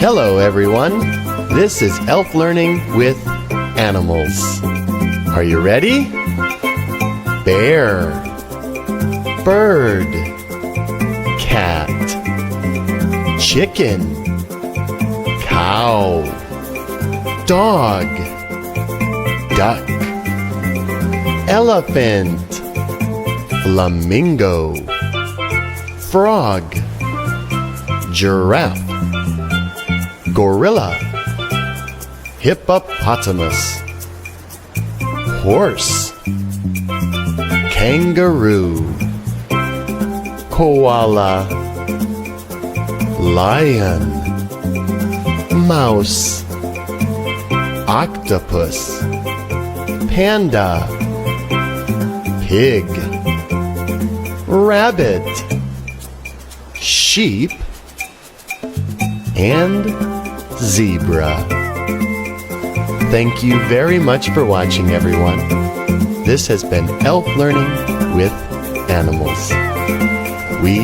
Hello, everyone. This is Elf Learning with Animals. Are you ready? Bear, bird, cat, chicken, cow, dog, duck, elephant, flamingo, frog, giraffe, gorilla, hippopotamus, horse, kangaroo, koala, lion, mouse, octopus, panda, pig, rabbit, sheep, and zebra. Thank you very much for watching, everyone. This has been Elf Learning with Animals. We